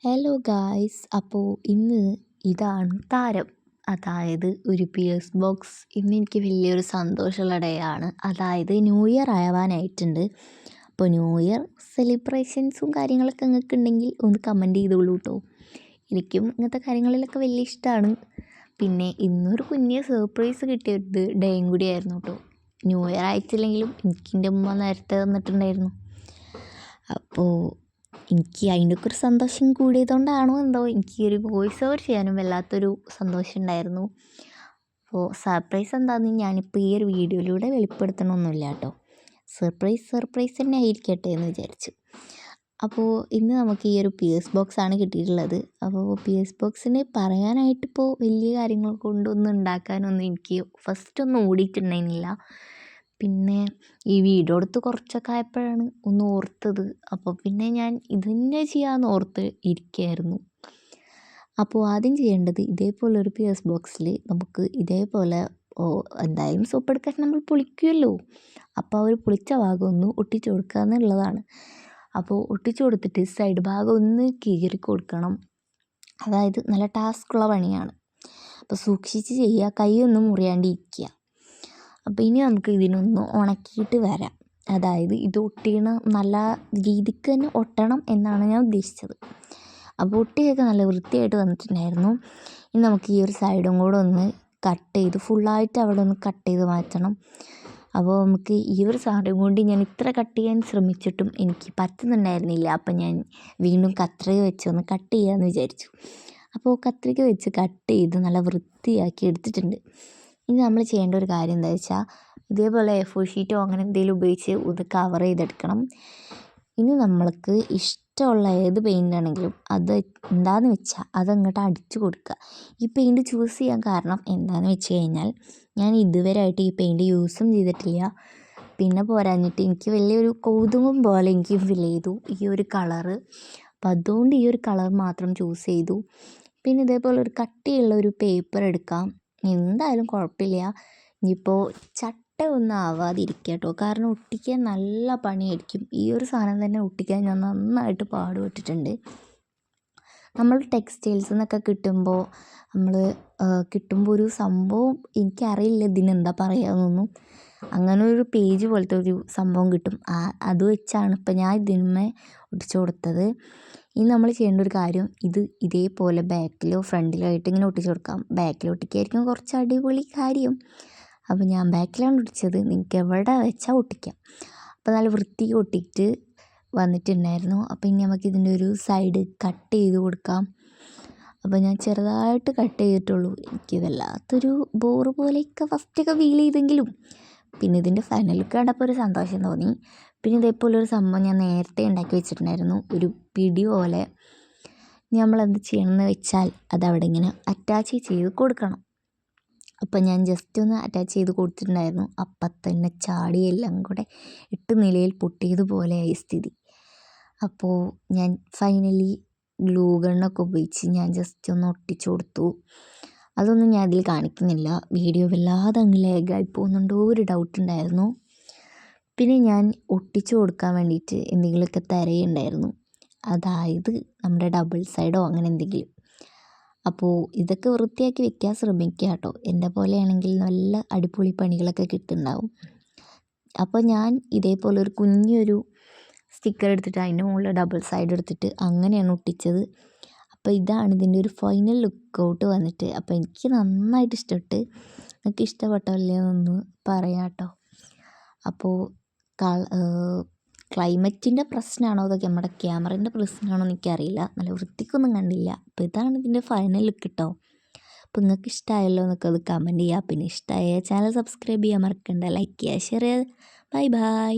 Hello guys, അപ്പോൾ ഇന്ന് ഇതാണ് താരം, അതായത് ഒരു പിയേഴ്സ് ബോക്സ്. ഇന്ന് എനിക്ക് വലിയൊരു സന്തോഷമുള്ള ഡേ ആണ്. അതായത് ന്യൂ ഇയർ ആവാനായിട്ടുണ്ട്. അപ്പോൾ ന്യൂ ഇയർ സെലിബ്രേഷൻസും കാര്യങ്ങളൊക്കെ നിങ്ങൾക്ക് ഉണ്ടെങ്കിൽ ഒന്ന് കമൻറ്റ് ചെയ്തോളൂ കേട്ടോ. എനിക്കും ഇങ്ങനത്തെ കാര്യങ്ങളിലൊക്കെ വലിയ ഇഷ്ടമാണ്. പിന്നെ ഇന്നൊരു കുഞ്ഞ് സർപ്രൈസ് കിട്ടിയൊരു ഡേയും കൂടിയായിരുന്നു കേട്ടോ. ന്യൂ ഇയർ ആയിട്ടില്ലെങ്കിലും എൻ്റെ ഉമ്മ നേരത്തെ തന്നിട്ടുണ്ടായിരുന്നു. അപ്പോൾ എനിക്ക് അതിൻ്റെയൊക്കെ ഒരു സന്തോഷം കൂടിയതുകൊണ്ടാണോ എന്തോ എനിക്ക് ഒരു വോയിസ് ഓവർ ചെയ്യാനും വല്ലാത്തൊരു സന്തോഷം ഉണ്ടായിരുന്നു. അപ്പോൾ സർപ്രൈസ് എന്താണെന്ന് ഞാനിപ്പോൾ ഈ ഒരു വീഡിയോയിലൂടെ വെളിപ്പെടുത്തണമൊന്നുമില്ല കേട്ടോ. സർപ്രൈസ് തന്നെ ആയിരിക്കട്ടെ എന്ന് വിചാരിച്ചു. അപ്പോൾ ഇന്ന് നമുക്ക് ഈ ഒരു പിയേഴ്സ് ബോക്സാണ് കിട്ടിയിട്ടുള്ളത്. അപ്പോൾ പിയേഴ്സ് ബോക്സിന് പറയാനായിട്ടിപ്പോൾ വലിയ കാര്യങ്ങൾ കൊണ്ടൊന്നും ഉണ്ടാക്കാനൊന്നും എനിക്ക് ഫസ്റ്റൊന്നും ഓടിയിട്ടുണ്ടായിരുന്നില്ല. പിന്നെ ഈ വീഡിയോ എടുത്ത് കുറച്ചൊക്കെ ആയപ്പോഴാണ് ഒന്ന് ഓർത്തത്. അപ്പോൾ പിന്നെ ഞാൻ ഇത് തന്നെ ചെയ്യാമെന്ന് ഓർത്ത് ഇരിക്കുകയായിരുന്നു. അപ്പോൾ ആദ്യം ചെയ്യേണ്ടത് ഇതേപോലെ ഒരു പിയേഴ്സ് ബോക്സിൽ നമുക്ക് ഇതേപോലെ എന്തായാലും സോപ്പ് എടുക്കാൻ നമ്മൾ പൊളിക്കുമല്ലോ. അപ്പോൾ ആ ഒരു പൊളിച്ച ഭാഗം ഒന്ന് ഒട്ടിച്ചു കൊടുക്കുക എന്നുള്ളതാണ്. അപ്പോൾ ഒട്ടിച്ചു കൊടുത്തിട്ട് സൈഡ് ഭാഗം ഒന്ന് കീറി കൊടുക്കണം. അതായത് നല്ല ടാസ്ക്കുള്ള പണിയാണ്. അപ്പോൾ സൂക്ഷിച്ച് ചെയ്യുക, കൈയൊന്നും മുറിയാണ്ടിരിക്കുക. അപ്പോൾ ഇനി നമുക്ക് ഇതിനൊന്ന് ഉണക്കിയിട്ട് വരാം. അതായത് ഇത് ഒട്ടിയണ നല്ല രീതിക്ക് തന്നെ ഒട്ടണം എന്നാണ് ഞാൻ ഉദ്ദേശിച്ചത്. അപ്പോൾ ഒട്ടിയൊക്കെ നല്ല വൃത്തിയായിട്ട് വന്നിട്ടുണ്ടായിരുന്നു. ഇനി നമുക്ക് ഈ ഒരു സൈഡും കൂടെ ഒന്ന് കട്ട് ചെയ്ത് ഫുള്ളായിട്ട് അവിടെ ഒന്ന് കട്ട് ചെയ്ത് മാറ്റണം. അപ്പോൾ നമുക്ക് ഈ ഒരു സാധനം കൊണ്ട് ഞാൻ ഇത്ര കട്ട് ചെയ്യാൻ ശ്രമിച്ചിട്ടും എനിക്ക് പറ്റുന്നുണ്ടായിരുന്നില്ല. അപ്പോൾ ഞാൻ വീണ്ടും കത്രിക വെച്ച് ഒന്ന് കട്ട് ചെയ്യാമെന്ന് വിചാരിച്ചു. അപ്പോൾ കത്രിക വെച്ച് കട്ട് ചെയ്ത് നല്ല വൃത്തിയാക്കി എടുത്തിട്ടുണ്ട്. ഇനി നമ്മൾ ചെയ്യേണ്ട ഒരു കാര്യം എന്താ വെച്ചാൽ ഇതേപോലെ A4 ഷീറ്റോ അങ്ങനെ എന്തെങ്കിലും ഉപയോഗിച്ച് ഇത് കവർ ചെയ്തെടുക്കണം. ഇനി നമ്മൾക്ക് ഇഷ്ടമുള്ള ഏത് പെയിൻ്റ് ആണെങ്കിലും അത് എന്താണെന്ന് വെച്ചാൽ അതങ്ങോട്ട് അടിച്ചു കൊടുക്കുക. ഈ പെയിൻറ്റ് ചൂസ് ചെയ്യാൻ കാരണം എന്താണെന്ന് വെച്ച് കഴിഞ്ഞാൽ ഞാൻ ഇതുവരെയായിട്ട് ഈ പെയിൻറ്റ് യൂസും ചെയ്തിട്ടില്ല. പിന്നെ പോരാഞ്ഞിട്ട് എനിക്ക് വലിയൊരു കൗതുകം പോലെ എനിക്ക് ഫീൽ ചെയ്തു ഈ ഒരു കളറ്. അപ്പം അതുകൊണ്ട് ഈ ഒരു കളർ മാത്രം ചൂസ് ചെയ്തു. പിന്നെ ഇതേപോലെ ഒരു കട്ടിയുള്ള ഒരു പേപ്പർ എടുക്കാം. എന്തായാലും കുഴപ്പമില്ല. ഇനിയിപ്പോൾ ചട്ട ഒന്നും ആവാതിരിക്കുക കേട്ടോ. കാരണം ഒട്ടിക്കാൻ നല്ല പണിയായിരിക്കും. ഈ ഒരു സാധനം തന്നെ ഒട്ടിക്കാൻ ഞാൻ നന്നായിട്ട് പാടുപെട്ടിട്ടുണ്ട്. നമ്മൾ ടെക്സ്റ്റൈൽസിൽ നിന്നൊക്കെ കിട്ടുമ്പോൾ ഒരു സംഭവം എനിക്കറിയില്ല ഇതിനെന്താ പറയുകയെന്നൊന്നും. അങ്ങനെ ഒരു പേജ് പോലത്തെ ഒരു സംഭവം കിട്ടും. അത് വെച്ചാണ് ഇപ്പം ഞാൻ ഇതിന്മേൽ ഒട്ടിച്ചു കൊടുത്തത്. ഇനി നമ്മൾ ചെയ്യേണ്ട ഒരു കാര്യം ഇതേപോലെ ബാക്കിലോ ഫ്രണ്ടിലോ ആയിട്ട് ഇങ്ങനെ ഒട്ടിച്ചു കൊടുക്കാം. ബാക്കിൽ ഒട്ടിക്കായിരിക്കും കുറച്ച് അടിപൊളി കാര്യം. അപ്പോൾ ഞാൻ ബാക്കിലാണ് ഒട്ടിച്ചത്. നിങ്ങൾക്ക് എവിടെ വെച്ചാൽ ഒട്ടിക്കാം. അപ്പോൾ നല്ല വൃത്തിക്ക് ഒട്ടിയിട്ട് വന്നിട്ടുണ്ടായിരുന്നു. അപ്പോൾ ഇനി നമുക്ക് ഇതിൻ്റെ ഒരു സൈഡ് കട്ട് ചെയ്ത് കൊടുക്കാം. അപ്പോൾ ഞാൻ ചെറുതായിട്ട് കട്ട് ചെയ്തിട്ടുള്ളൂ. എനിക്ക് വല്ലാത്തൊരു ബോറ് പോലെയൊക്കെ ഫസ്റ്റൊക്കെ ഫീൽ ചെയ്തെങ്കിലും പിന്നെ ഇതിൻ്റെ ഫൈനൽ ലുക്ക് കണ്ടപ്പോൾ ഒരു സന്തോഷം തോന്നി. പിന്നെ ഇതേപോലെ ഒരു സംഭവം ഞാൻ നേരത്തെ ഉണ്ടാക്കി വെച്ചിട്ടുണ്ടായിരുന്നു, ഒരു പിടി പോലെ. നമ്മളെന്ത് ചെയ്യണമെന്ന് വെച്ചാൽ അതവിടെ ഇങ്ങനെ അറ്റാച്ച് ചെയ്ത് കൊടുക്കണം. അപ്പം ഞാൻ ജസ്റ്റ് ഒന്ന് അറ്റാച്ച് ചെയ്ത് കൊടുത്തിട്ടുണ്ടായിരുന്നു. അപ്പം തന്നെ ചാടി എല്ലാം കൂടെ 8 നിലയിൽ പൊട്ടിയതുപോലെയായി സ്ഥിതി. അപ്പോൾ ഞാൻ ഫൈനലി ഗ്ലൂ ഗണ്ണൊക്കെ ഉപയോഗിച്ച് ഞാൻ ജസ്റ്റ് ഒന്ന് ഒട്ടിച്ചു കൊടുത്തു. അതൊന്നും ഞാൻ അതിൽ കാണിക്കുന്നില്ല. വീഡിയോ വല്ലാതെ അങ്ങ് ലാഗായി പോകുന്നുണ്ടോ ഒരു ഡൗട്ട് ഉണ്ടായിരുന്നു. പിന്നെ ഞാൻ ഒട്ടിച്ചു കൊടുക്കാൻ വേണ്ടിയിട്ട് എന്തെങ്കിലുമൊക്കെ തിരയുണ്ടായിരുന്നു. അതായത് നമ്മുടെ ഡബിൾ സൈഡോ അങ്ങനെ എന്തെങ്കിലും. അപ്പോൾ ഇതൊക്കെ വൃത്തിയാക്കി വെക്കാൻ ശ്രമിക്കുക കേട്ടോ. എൻ്റെ പോലെയാണെങ്കിൽ നല്ല അടിപൊളി പണികളൊക്കെ കിട്ടുന്നുണ്ടാവും. അപ്പോൾ ഞാൻ ഇതേപോലെ ഒരു കുഞ്ഞൊരു സ്റ്റിക്കർ എടുത്തിട്ട് അതിൻ്റെ മുകളിൽ ഡബിൾ സൈഡ് എടുത്തിട്ട് അങ്ങനെയാണ് ഒട്ടിച്ചത്. അപ്പോൾ ഇതാണ് ഇതിൻ്റെ ഒരു ഫൈനൽ ലുക്ക് ഔട്ട് വന്നിട്ട്. അപ്പോൾ എനിക്ക് നന്നായിട്ട് ഇഷ്ടപ്പെട്ട്. നിങ്ങൾക്ക് ഇഷ്ടപ്പെട്ടില്ലേ എന്നൊന്ന് പറയാം കേട്ടോ. അപ്പോൾ ക്ലൈമറ്റിൻ്റെ പ്രശ്നമാണോ അതൊക്കെ നമ്മുടെ ക്യാമറേൻ്റെ പ്രശ്നമാണോ എന്ന് എനിക്കറിയില്ല. നല്ല വൃത്തിക്കൊന്നും കണ്ടില്ല. അപ്പോൾ ഇതാണ് ഇതിൻ്റെ ഫൈനൽ ലുക്ക് കേട്ടോ. അപ്പോൾ നിങ്ങൾക്ക് ഇഷ്ടമായല്ലോ എന്നൊക്കെ അത് കമൻറ്റ് ചെയ്യുക. പിന്നെ ഇഷ്ടമായ ചാനൽ സബ്സ്ക്രൈബ് ചെയ്യാൻ മറക്കണ്ട, ലൈക്ക് ചെയ്യുക, ഷെയർ ചെയ്യുക. Bye bye.